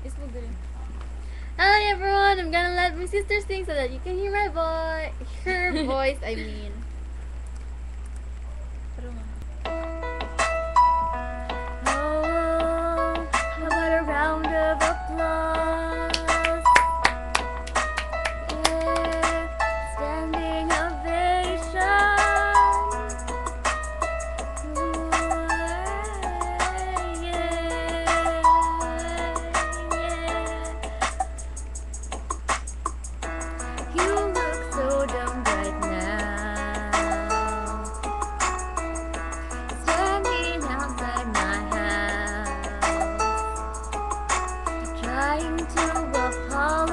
Hi everyone, I'm gonna let my sister sing so that you can hear my voice. Her voice, I mean. Oh, how about a round of applause? Yeah, standing ovation. You look so dumb right now, standing outside my house, trying to apologize.